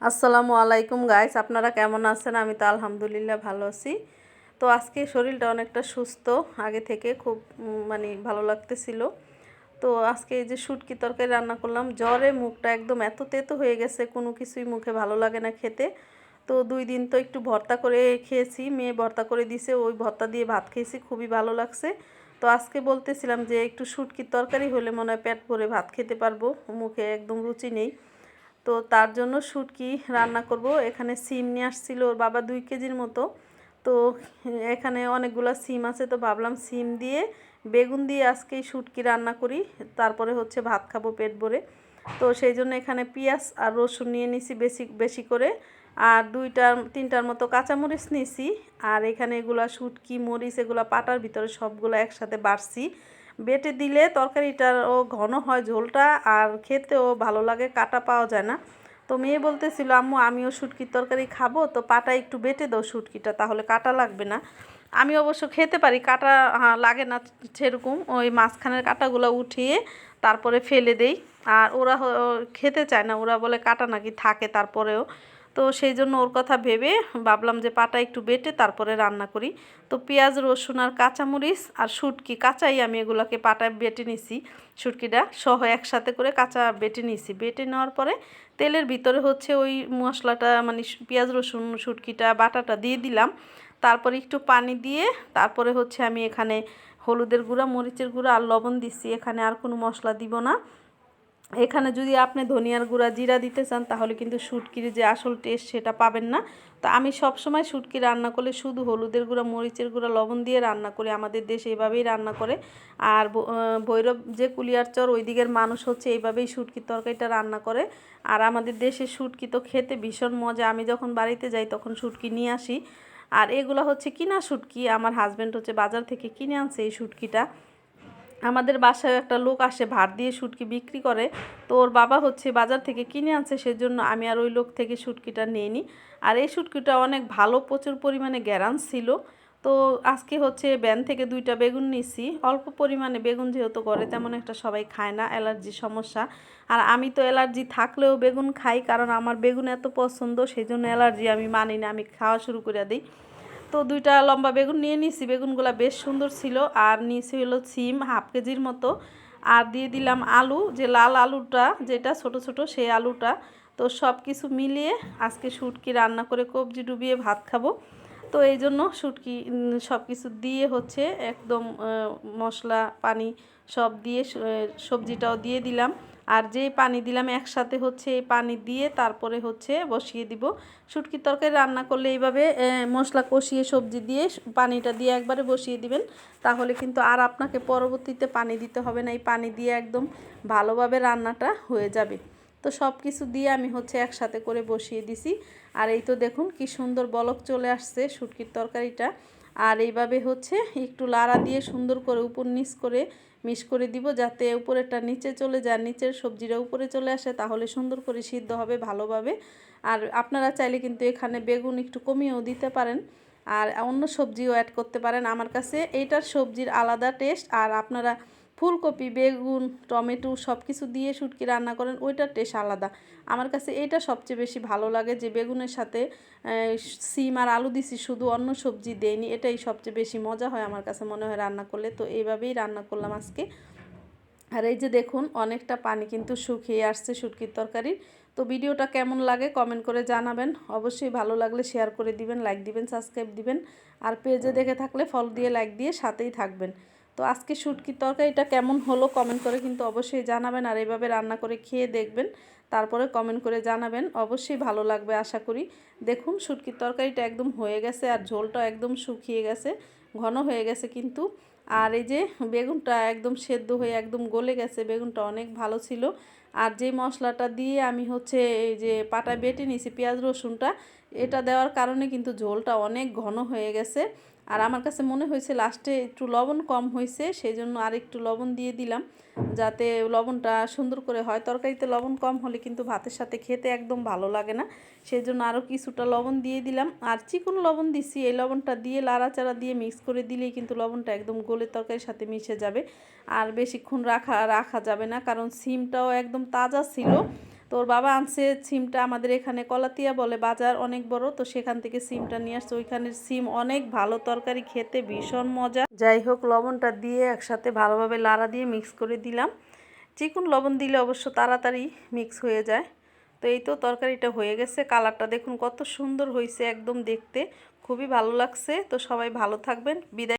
আসসালামু আলাইকুম গাইস, আপনারা কেমন আছেন? আমি তো আলহামদুলিল্লাহ ভালো আছি। তো আজকে শরীরটা অনেকটা সুস্থ, আগে থেকে খুব মানে ভালো লাগতেছিল। তো আজকে এই যে শুটকি তরকারি রান্না করলাম। জ্বরে মুখটা একদম এত তেতো হয়ে গেছে, কোনো কিছুই মুখে ভালো লাগে না খেতে। তো 2 দিন তো একটু ভর্তা করে খেয়েছি, মেয়ে ভর্তা করে দিছে, ওই ভর্তা দিয়ে ভাত খেয়েছি, খুবই ভালো লাগছে। তো আজকে বলতেছিলাম যে একটু শুটকির তরকারি হলে মনে হয় পেট ভরে ভাত খেতে পারবো, মুখে একদম রুচি নেই। তো তার জন্য শুটকি রান্না করব। এখানে সিম নিয়ে আসছিল ওর বাবা 2 কেজির মতো। তো এখানে অনেকগুলো সিম আছে, তো ভাবলাম সিম দিয়ে বেগুন দিয়ে আজকেই শুটকি রান্না করি, তারপরে হচ্ছে ভাত খাবো পেট ভরে। তো সেই জন্য এখানে পেঁয়াজ আর রসুন নিয়ে নিছি বেশি বেশি করে, আর 2-3টার মতো কাঁচামরিচ নিয়েছি। আর এখানে এগুলা শুটকি মরিচ এগুলো পাটার ভিতরে সবগুলো একসাথে বাড়ছি। বেটে দিলে তরকারিটাও ঘন হয় ঝোলটা, আর খেতেও ভালো লাগে, কাটা পাওয়া যায় না। তো মেয়ে বলতেছিল, আম্মু আমিও শুটকির তরকারি খাবো, তো পাটা একটু বেটে দাও শুটকিটা, তাহলে কাটা লাগবে না। আমি অবশ্য খেতে পারি, কাটা লাগে না সেরকম, ওই মাঝখানের কাটাগুলো উঠিয়ে তারপরে ফেলে দেই। আর ওরা খেতে চায় না, ওরা বলে কাটা নাকি থাকে তারপরেও। তো সেই জন্য ওর কথা ভেবে ভাবলাম যে পাটা একটু বেটে তারপরে রান্না করি। তো পেঁয়াজ রসুন আর কাঁচামরিচ আর শুটকি কাঁচাই আমি এগুলোকে পাটায় বেটে নিছি, শুটকিটা সহ একসাথে করে কাঁচা বেটে নিছি। বেটে নেওয়ার পরে তেলের ভিতরে হচ্ছে ওই মশলাটা মানে পেঁয়াজ রসুন শুটকিটা বাটাটা দিয়ে দিলাম। তারপরে একটু পানি দিয়ে তারপরে হচ্ছে আমি এখানে হলুদের গুঁড়া মরিচের গুঁড়া আর লবণ দিচ্ছি, এখানে আর কোনো মশলা দিব না। এখানে যদি আপনি ধনিয়ার গুঁড়া জিরা দিতে চান তাহলে কিন্তু শুটকির যে আসল টেস্ট সেটা পাবেন না। তো আমি সব সময় শুটকি রান্না করলে শুধু হলুদের গুঁড়া মরিচের গুঁড়া লবণ দিয়ে রান্না করি, আমাদের দেশে এভাবেই রান্না করে। আর ভৈরব যে কুলিয়ারচর ওই দিকের মানুষ হচ্ছে এইভাবেই শুটকির তরকারিটা রান্না করে। আর আমাদের দেশে শুটকি তো খেতে ভীষণ মজা, আমি যখন বাড়িতে যাই তখন শুটকি নিয়ে আসি। আর এগুলো হচ্ছে কিনা শুটকি, আমার হাজব্যান্ড হচ্ছে বাজার থেকে কিনে আনছে এই শুটকিটা। আমাদের বাসায় একটা লোক আসে ভাড় দিয়ে শুটকি বিক্রি করে, তো ওর বাবা হচ্ছে বাজার থেকে কিনে আনছে, সেজন্য আমি আর ওই লোক থেকে শুটকিটা নিইনি। আর এই শুটকিটা অনেক ভালো, প্রচুর পরিমাণে গ্যারান ছিল। তো আজকে হচ্ছে ব্যান থেকে 2টা বেগুন নিছি, অল্প পরিমাণে বেগুন, যেহেতু করে তেমন একটা সবাই খায় না, অ্যালার্জির সমস্যা। আর আমি তো অ্যালার্জি থাকলেও বেগুন খাই, কারণ আমার বেগুন এত পছন্দ, সেই জন্য অ্যালার্জি আমি মানি না, আমি খাওয়া শুরু করে দিই। তো 2টা লম্বা বেগুন নিয়ে নিছি, বেগুনগুলো বেশ সুন্দর ছিল। আর নিয়েছি হলো সিম 1/2 কেজির মতো। আর দিয়ে দিলাম আলু, যে লাল আলুটা যেটা ছোট ছোট সেই আলুটা। তো সব কিছু মিলিয়ে আজকে শুটকি রান্না করে কবজি ডুবিয়ে ভাত খাবো। তো এই জন্য শুটকি সব কিছু দিয়ে হচ্ছে একদম মশলা পানি সব দিয়ে সবজিটাও দিয়ে দিলাম। আর যেই পানি দিলাম একসাথে হচ্ছে এই পানি দিয়ে তারপরে হচ্ছে বসিয়ে দিব। শুটকির তরকারি রান্না করলে এইভাবে মশলা কষিয়ে সবজি দিয়ে পানিটা দিয়ে একবারে বসিয়ে দিবেন, তাহলে কিন্তু আর আপনাকে পরবর্তীতে পানি দিতে হবে না, এই পানি দিয়ে একদম ভালোভাবে রান্নাটা হয়ে যাবে। তো সব কিছু দিয়ে আমি হচ্ছে একসাথে করে বসিয়ে দিছি। আর এই তো দেখুন কি সুন্দর বলক চলে আসছে শুটকির তরকারিটা। আর এইভাবে হচ্ছে একটু লাড়া দিয়ে সুন্দর করে উপর নিচ করে মিক্স করে দিব, যাতে উপরেরটা নিচে চলে যায়, নিচের সবজিটা উপরে চলে আসে, তাহলে সুন্দর করে সিদ্ধ হবে ভালোভাবে। আর আপনারা চাইলে কিন্তু এখানে বেগুন একটু কমিয়েও দিতে পারেন, আর অন্য সবজিও অ্যাড করতে পারেন। আমার কাছে এইটার সবজির আলাদা টেস্ট, আর আপনারা ফুলকপি বেগুন টমেটো সব কিছু দিয়ে শুটকি রান্না করেন, ওইটার টেস্ট আলাদা। আমার কাছে এইটা সবচেয়ে বেশি ভালো লাগে, যে বেগুনের সাথে সিম আর আলু দিছি শুধু, অন্য সবজি দেয়নি, এটাই সবচেয়ে বেশি মজা হয় আমার কাছে মনে হয় রান্না করলে। তো এইভাবেই রান্না করলাম আজকে। আর এই যে দেখুন অনেকটা পানি কিন্তু শুকিয়ে আসছে শুটকির তরকারির। তো ভিডিওটা কেমন লাগে কমেন্ট করে জানাবেন, অবশ্যই ভালো লাগলে শেয়ার করে দিবেন, লাইক দিবেন, সাবস্ক্রাইব দিবেন। আর পেজে দেখে থাকলে ফলো দিয়ে লাইক দিয়ে সাথেই থাকবেন। তো আজকে শুটকির তরকারিটা কেমন হলো কমেন্ট করে কিন্তু অবশ্যই জানাবেন, আর এইভাবে রান্না করে খেয়ে দেখবেন, তারপরে কমেন্ট করে জানাবেন, অবশ্যই ভালো লাগবে আশা করি। দেখুন শুটকির তরকারিটা একদম হয়ে গেছে, আর ঝোলটা একদম শুকিয়ে গেছে, ঘন হয়ে গেছে কিন্তু। আর এই যে বেগুনটা একদম সেদ্ধ হয়ে একদম গলে গেছে, বেগুনটা অনেক ভালো ছিল। আর যে মশলাটা দিয়ে আমি হচ্ছে এই যে পাটায় বেটে নিয়েছি পেঁয়াজ রসুনটা, এটা দেওয়ার কারণে কিন্তু ঝোলটা অনেক ঘন হয়ে গেছে। আর আমার কাছে মনে হয়েছে লাস্টে একটু লবণ কম হয়েছে, সেই জন্য আর একটু লবণ দিয়ে দিলাম, যাতে লবণটা সুন্দর করে হয়। তরকারিতে লবণ কম হলে কিন্তু ভাতের সাথে খেতে একদম ভালো লাগে না, সেই জন্য আরও কিছুটা লবণ দিয়ে দিলাম। আর চিকন লবণ দিছি, এই লবণটা দিয়ে লাড়াচাড়া দিয়ে মিক্স করে দিলেই কিন্তু লবণটা একদম গলে তরকারির সাথে মিশে যাবে। আর বেশিক্ষণ রাখা যাবে না, কারণ সিমটাও একদম তাজা ছিল। তো ওর বাবা আনছে সিমটা, আমাদের এখানে কলাতিয়া বলে বাজার অনেক বড়, তো সেখান থেকে সিমটা নিয়ে আসছে। ওইখানের সিম অনেক ভালো, তরকারি খেতে ভীষণ মজা। যাই হোক, লবণটা দিয়ে একসাথে ভালোভাবে লাড়া দিয়ে মিক্স করে দিলাম। চিকন লবণ দিলে অবশ্য তাড়াতাড়ি মিক্স হয়ে যায়। তো এই তো তরকারিটা হয়ে গেছে। কালারটা দেখুন কত সুন্দর হয়েছে, একদম দেখতে খুবই ভালো লাগছে। তো সবাই ভালো থাকবেন, বিদায়।